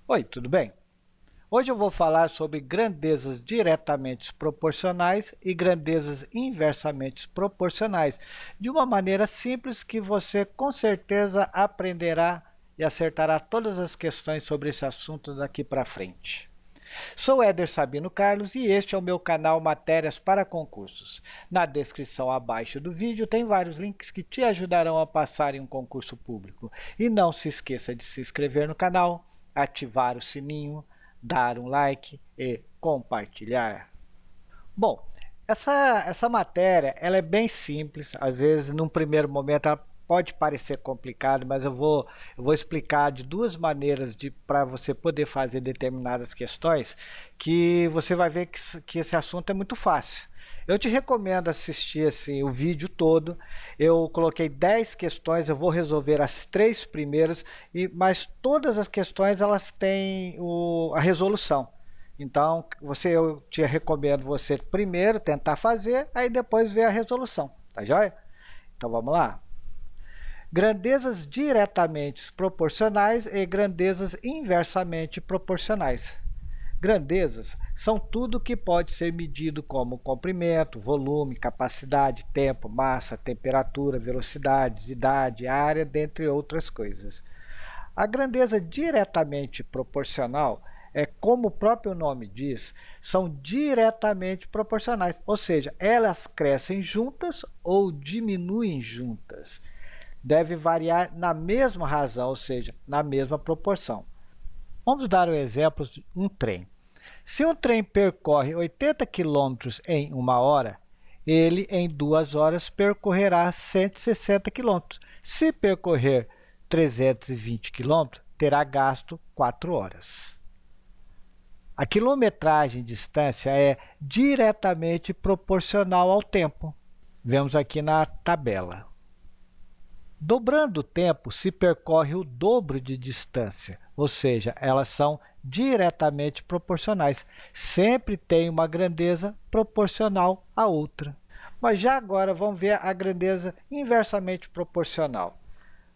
Oi, tudo bem? Hoje eu vou falar sobre grandezas diretamente proporcionais e grandezas inversamente proporcionais, de uma maneira simples que você com certeza aprenderá e acertará todas as questões sobre esse assunto daqui para frente. Sou Éder Sabino Carlos e este é o meu canal Matérias para Concursos. Na descrição abaixo do vídeo tem vários links que te ajudarão a passar em um concurso público. E não se esqueça de se inscrever no canal, ativar o sininho, dar um like e compartilhar. Bom, essa matéria ela é bem simples, às vezes num primeiro momento ela pode parecer complicado, mas eu vou explicar de duas maneiras para você poder fazer determinadas questões que você vai ver que esse assunto é muito fácil. Eu te recomendo assistir assim, o vídeo todo. Eu coloquei 10 questões, eu vou resolver as 3 primeiras, mas todas as questões elas têm a resolução. Então, eu te recomendo você primeiro tentar fazer, aí depois ver a resolução, tá joia? Então vamos lá. Grandezas diretamente proporcionais e grandezas inversamente proporcionais. Grandezas são tudo que pode ser medido como comprimento, volume, capacidade, tempo, massa, temperatura, velocidade, idade, área, dentre outras coisas. A grandeza diretamente proporcional é, como o próprio nome diz, são diretamente proporcionais, ou seja, elas crescem juntas ou diminuem juntas. Deve variar na mesma razão, ou seja, na mesma proporção. Vamos dar um exemplo de um trem. Se um trem percorre 80 km em uma hora, ele em 2 horas percorrerá 160 km. Se percorrer 320 km, terá gasto 4 horas. A quilometragem distância é diretamente proporcional ao tempo. Vemos aqui na tabela. Dobrando o tempo, se percorre o dobro de distância, ou seja, elas são diretamente proporcionais. Sempre tem uma grandeza proporcional à outra. Mas já agora vamos ver a grandeza inversamente proporcional.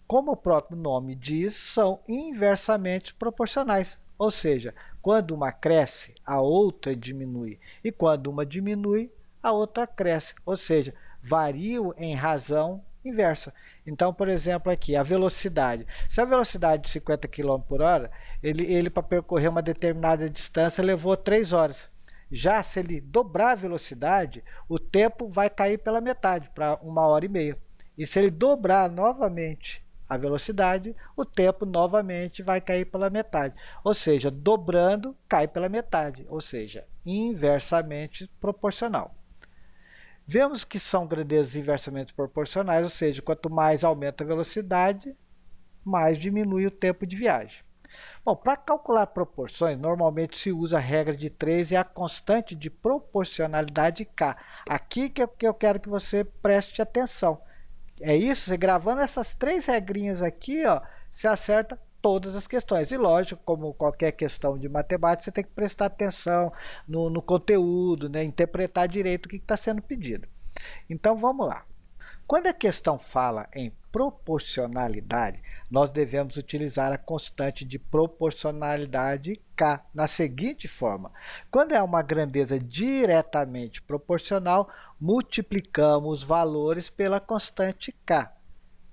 Como o próprio nome diz, são inversamente proporcionais, ou seja, quando uma cresce, a outra diminui, e quando uma diminui, a outra cresce, ou seja, variam em razão inversa. Então, por exemplo, aqui, a velocidade. Se a velocidade de 50 km por hora, ele para percorrer uma determinada distância levou 3 horas. Já se ele dobrar a velocidade, o tempo vai cair pela metade, para 1h30. E se ele dobrar novamente a velocidade, o tempo novamente vai cair pela metade. Ou seja, dobrando, cai pela metade. Ou seja, inversamente proporcional. Vemos que são grandezas inversamente proporcionais, ou seja, quanto mais aumenta a velocidade, mais diminui o tempo de viagem. Bom, para calcular proporções, normalmente se usa a regra de 3 e a constante de proporcionalidade K. Aqui que eu quero que você preste atenção. É isso, você gravando essas 3 regrinhas aqui, ó, você acerta todas as questões. E lógico, como qualquer questão de matemática, você tem que prestar atenção no conteúdo, né? Interpretar direito o que está sendo pedido. Então vamos lá. Quando a questão fala em proporcionalidade, nós devemos utilizar a constante de proporcionalidade K na seguinte forma. Quando é uma grandeza diretamente proporcional, multiplicamos os valores pela constante K.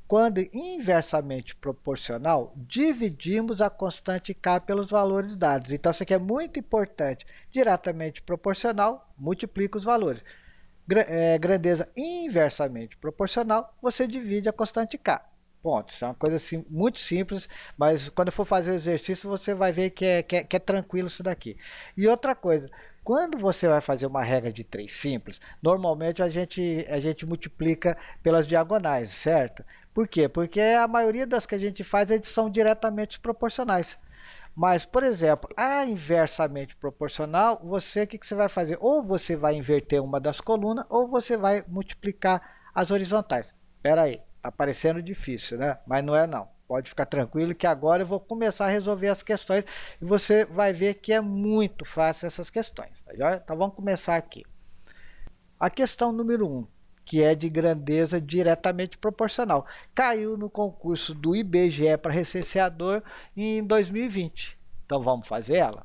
Quando inversamente proporcional, dividimos a constante K pelos valores dados. Então, isso aqui é muito importante. Diretamente proporcional, multiplica os valores. Grandeza inversamente proporcional, você divide a constante K. Ponto. Isso é uma coisa assim, muito simples, mas quando eu for fazer o exercício, você vai ver que é tranquilo isso daqui. E outra coisa, quando você vai fazer uma regra de 3 simples, normalmente a gente multiplica pelas diagonais, certo? Por quê? Porque a maioria das que a gente faz são diretamente proporcionais. Mas, por exemplo, a inversamente proporcional, o que você vai fazer? Ou você vai inverter uma das colunas, ou você vai multiplicar as horizontais. Espera aí, está parecendo difícil, né? Mas não é não. Pode ficar tranquilo que agora eu vou começar a resolver as questões e você vai ver que é muito fácil essas questões. Tá joia? Então vamos começar aqui. A questão número 1, que é de grandeza diretamente proporcional. Caiu no concurso do IBGE para recenseador em 2020. Então vamos fazer ela?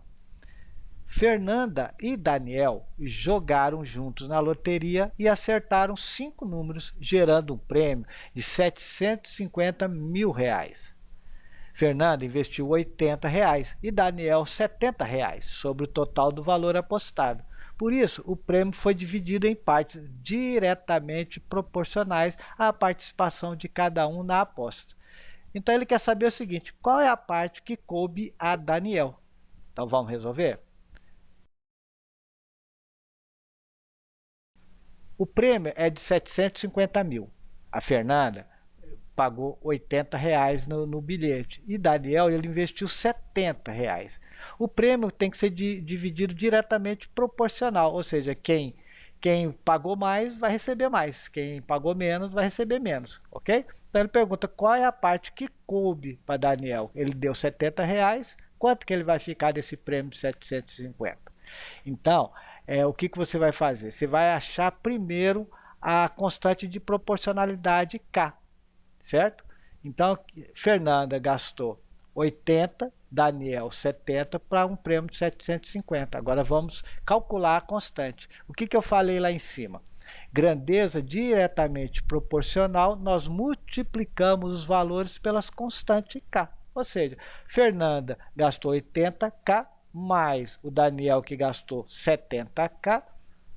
Fernanda e Daniel jogaram juntos na loteria e acertaram 5 números, gerando um prêmio de R$ 750 mil. Fernanda investiu R$ 80 e Daniel R$ 70 sobre o total do valor apostado. Por isso, o prêmio foi dividido em partes diretamente proporcionais à participação de cada um na aposta. Então ele quer saber o seguinte: qual é a parte que coube a Daniel? Então vamos resolver? O prêmio é de 750 mil. A Fernanda pagou R$ 80 no bilhete e Daniel ele investiu R$ 70. O prêmio tem que ser dividido diretamente proporcional, ou seja, quem pagou mais vai receber mais, quem pagou menos vai receber menos, ok? Então ele pergunta qual é a parte que coube para Daniel. Ele deu R$ 70, quanto que ele vai ficar desse prêmio de 750? Então, o que você vai fazer? Você vai achar primeiro a constante de proporcionalidade K, certo? Então, Fernanda gastou 80, Daniel 70 para um prêmio de 750. Agora vamos calcular a constante. O que eu falei lá em cima? Grandeza diretamente proporcional, nós multiplicamos os valores pelas constantes K. Ou seja, Fernanda gastou 80K mais o Daniel que gastou 70K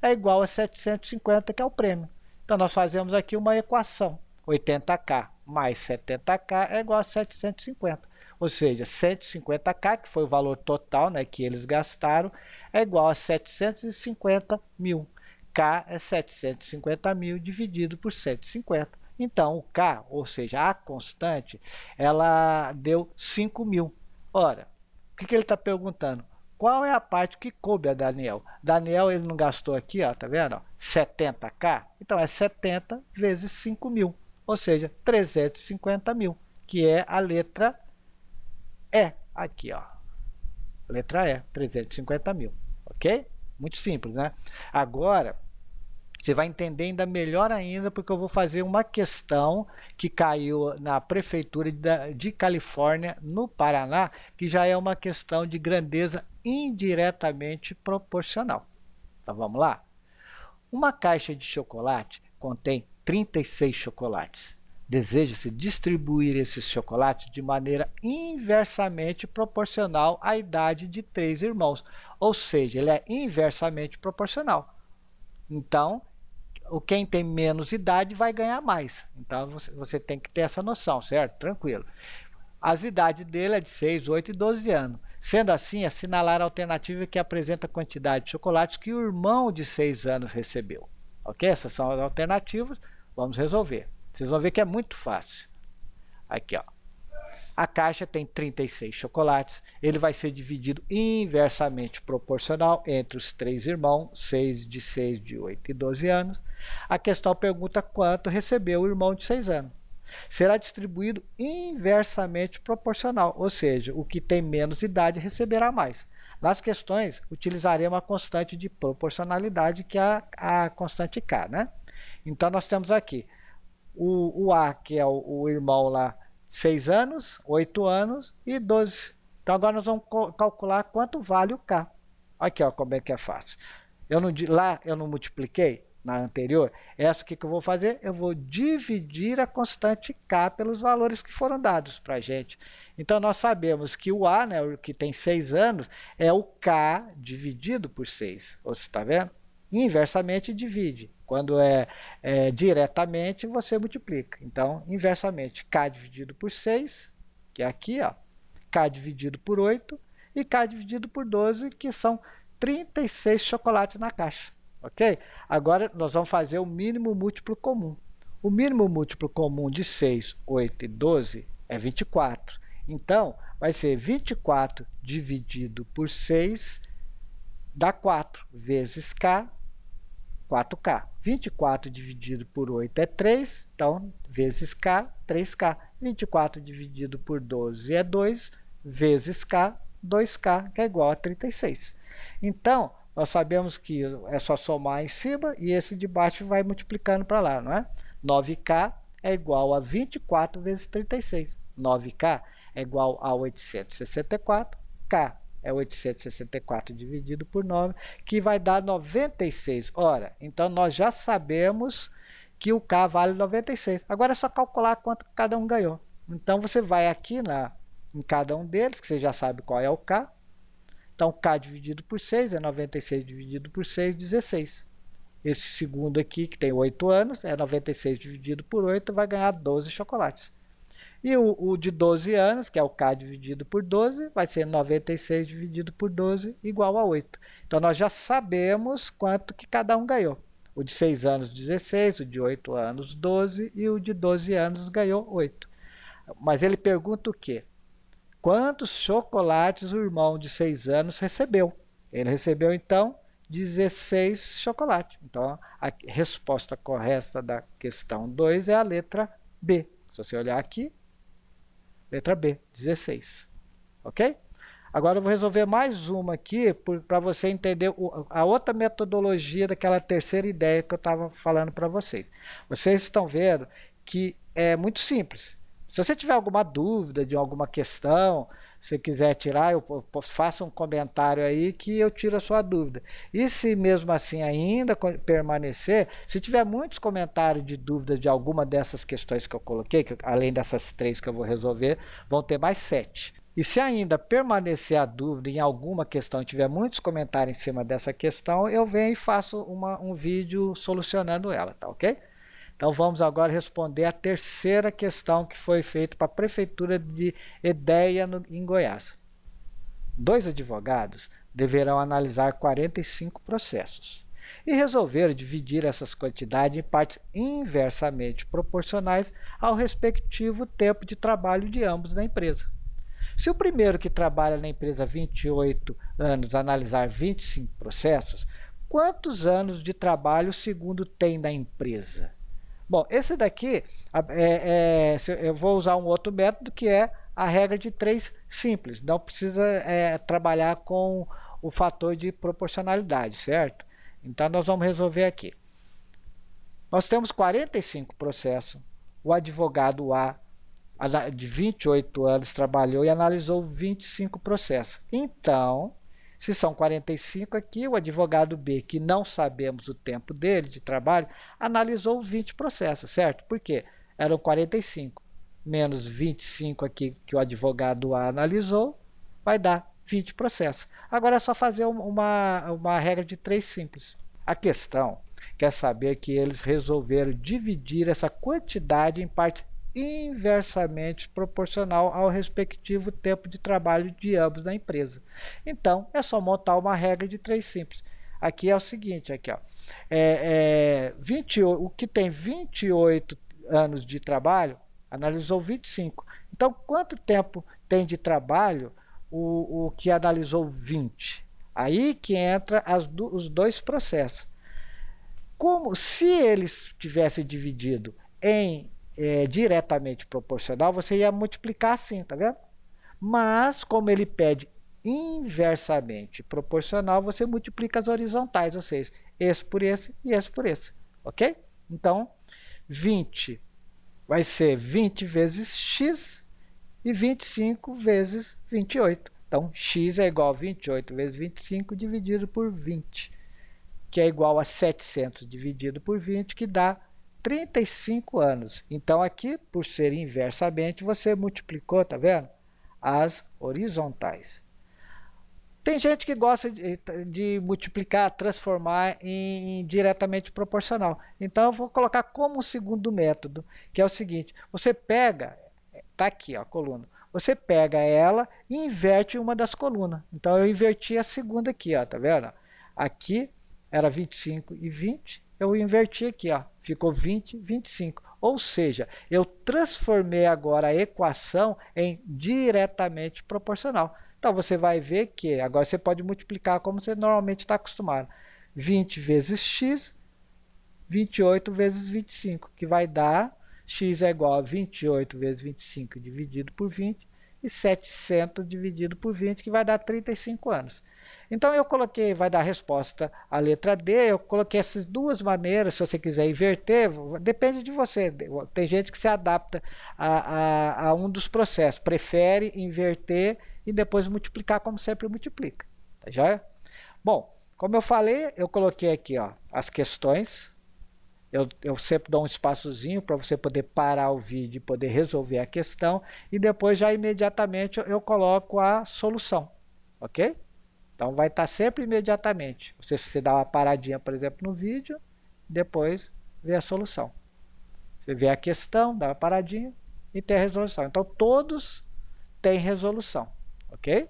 é igual a 750, que é o prêmio. Então nós fazemos aqui uma equação. 80K mais 70K é igual a 750. Ou seja, 150K, que foi o valor total, né, que eles gastaram, é igual a 750 mil. K é 750 mil dividido por 150. Então, o K, ou seja, a constante, ela deu 5 mil. Ora, o que ele está perguntando? Qual é a parte que coube a Daniel? Daniel, ele não gastou aqui, ó, tá vendo? 70K? Então, é 70 vezes 5 mil, ou seja, 350 mil, que é a letra E. Aqui, ó. Letra E, 350 mil, ok? Muito simples, né? Agora, você vai entender ainda melhor ainda, porque eu vou fazer uma questão que caiu na Prefeitura de Califórnia, no Paraná, que já é uma questão de grandeza indiretamente proporcional. Então vamos lá? Uma caixa de chocolate contém 36 chocolates. Deseja-se distribuir esses chocolates de maneira inversamente proporcional à idade de 3 irmãos. Ou seja, ele é inversamente proporcional. Então, quem tem menos idade vai ganhar mais. Então, você tem que ter essa noção, certo? Tranquilo. As idades dele é de 6, 8 e 12 anos. Sendo assim, assinalar a alternativa que apresenta a quantidade de chocolates que o irmão de 6 anos recebeu. Ok? Essas são as alternativas. Vamos resolver. Vocês vão ver que é muito fácil. Aqui, ó. A caixa tem 36 chocolates. Ele vai ser dividido inversamente proporcional entre os 3 irmãos, 6, de 8 e 12 anos. A questão pergunta quanto recebeu o irmão de 6 anos. Será distribuído inversamente proporcional, ou seja, o que tem menos idade receberá mais. Nas questões, utilizaremos a constante de proporcionalidade, que é a constante K, né? Então, nós temos aqui o A, que é o irmão lá, 6 anos, 8 anos e 12. Então, agora nós vamos calcular quanto vale o K. Aqui, ó, como é que é fácil. Lá eu não multipliquei na anterior. Essa que eu vou fazer, eu vou dividir a constante K pelos valores que foram dados para a gente. Então, nós sabemos que o A, né, o que tem 6 anos, é o K dividido por 6. Você está vendo? Inversamente divide. Quando é diretamente, você multiplica. Então, inversamente, K dividido por 6, que é aqui, ó, K dividido por 8 e K dividido por 12, que são 36 chocolates na caixa. Ok? Agora, nós vamos fazer o mínimo múltiplo comum. O mínimo múltiplo comum de 6, 8 e 12 é 24. Então, vai ser 24 dividido por 6 dá 4, vezes K, 4K. 24 dividido por 8 é 3, então, vezes K, 3K. 24 dividido por 12 é 2, vezes K, 2K, que é igual a 36. Então, nós sabemos que é só somar em cima e esse de baixo vai multiplicando para lá, não é? 9K é igual a 24 vezes 36. 9K é igual a 864 K. É 864 dividido por 9, que vai dar 96. Ora, então nós já sabemos que o K vale 96. Agora é só calcular quanto cada um ganhou. Então você vai aqui em cada um deles, que você já sabe qual é o K. Então K dividido por 6 é 96 dividido por 6, 16. Esse segundo aqui, que tem 8 anos, é 96 dividido por 8, vai ganhar 12 chocolates. E o de 12 anos, que é o K dividido por 12, vai ser 96 dividido por 12 igual a 8. Então nós já sabemos quanto que cada um ganhou. O de 6 anos, 16, o de 8 anos, 12 e o de 12 anos ganhou 8. Mas ele pergunta o quê? Quantos chocolates o irmão de 6 anos recebeu? Ele recebeu, então, 16 chocolates. Então, a resposta correta da questão 2 é a letra B. Se você olhar aqui, letra B, 16. Ok? Agora eu vou resolver mais uma aqui para você entender a outra metodologia daquela terceira ideia que eu estava falando para vocês. Vocês estão vendo que é muito simples. Se você tiver alguma dúvida de alguma questão, se quiser tirar, eu faça um comentário aí que eu tiro a sua dúvida. E se mesmo assim ainda permanecer, se tiver muitos comentários de dúvida de alguma dessas questões que eu coloquei, que além dessas 3 que eu vou resolver, vão ter mais 7. E se ainda permanecer a dúvida em alguma questão e tiver muitos comentários em cima dessa questão, eu venho e faço um vídeo solucionando ela, tá ok? Então vamos agora responder a terceira questão que foi feita para a Prefeitura de Edéia, em Goiás. 2 advogados deverão analisar 45 processos e resolveram dividir essas quantidades em partes inversamente proporcionais ao respectivo tempo de trabalho de ambos na empresa. Se o primeiro, que trabalha na empresa há 28 anos, analisar 25 processos, quantos anos de trabalho o segundo tem na empresa? Bom, esse daqui, eu vou usar um outro método, que é a regra de 3 simples. Não precisa trabalhar com o fator de proporcionalidade, certo? Então, nós vamos resolver aqui. Nós temos 45 processos. O advogado A, de 28 anos, trabalhou e analisou 25 processos. Então, se são 45 aqui, o advogado B, que não sabemos o tempo dele de trabalho, analisou 20 processos, certo? Por quê? Eram 45 menos 25 aqui que o advogado A analisou, vai dar 20 processos. Agora é só fazer uma regra de 3 simples. A questão quer saber que eles resolveram dividir essa quantidade em partes inversamente proporcional ao respectivo tempo de trabalho de ambos na empresa. Então, é só montar uma regra de 3 simples. Aqui é o seguinte, aqui, ó, o que tem 28 anos de trabalho, analisou 25. Então, quanto tempo tem de trabalho o que analisou 20? Aí que entra os 2 processos. Como se eles tivessem dividido em diretamente proporcional, você ia multiplicar assim, tá vendo? Mas, como ele pede inversamente proporcional, você multiplica as horizontais, ou seja, esse por esse e esse por esse, ok? Então, 20 vai ser 20 vezes x e 25 vezes 28. Então, x é igual a 28 vezes 25 dividido por 20, que é igual a 700 dividido por 20, que dá 35 anos. Então, aqui, por ser inversamente, você multiplicou, tá vendo? As horizontais. Tem gente que gosta de multiplicar, transformar em diretamente proporcional. Então, eu vou colocar como um segundo método, que é o seguinte. Você pega, tá aqui ó, a coluna. Você pega ela e inverte uma das colunas. Então, eu inverti a segunda aqui, ó, tá vendo? Aqui era 25 e 20. Eu inverti aqui, ó, ficou 20, 25. Ou seja, eu transformei agora a equação em diretamente proporcional. Então, você vai ver que agora você pode multiplicar como você normalmente está acostumado. 20 vezes x, 28 vezes 25, que vai dar, x é igual a 28 vezes 25 dividido por 20, e 700 dividido por 20, que vai dar 35 anos. Então, eu coloquei, vai dar a resposta a letra D, eu coloquei essas 2 maneiras, se você quiser inverter, depende de você. Tem gente que se adapta a um dos processos, prefere inverter e depois multiplicar como sempre multiplica. Tá joia? Bom, como eu falei, eu coloquei aqui ó, as questões. Eu sempre dou um espaçozinho para você poder parar o vídeo e poder resolver a questão. E depois já imediatamente eu coloco a solução. Ok? Então vai estar sempre imediatamente. Você dá uma paradinha, por exemplo, no vídeo, depois vê a solução. Você vê a questão, dá uma paradinha e tem a resolução. Então todos têm resolução. Ok?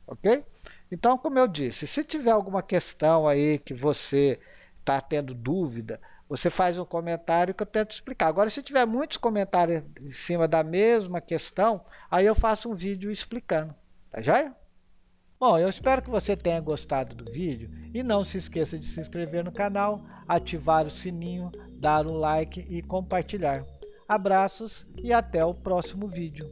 Ok? Então, como eu disse, se tiver alguma questão aí que você está tendo dúvida, você faz um comentário que eu tento explicar. Agora, se tiver muitos comentários em cima da mesma questão, aí eu faço um vídeo explicando. Tá joia? Bom, eu espero que você tenha gostado do vídeo e não se esqueça de se inscrever no canal, ativar o sininho, dar um like e compartilhar. Abraços e até o próximo vídeo.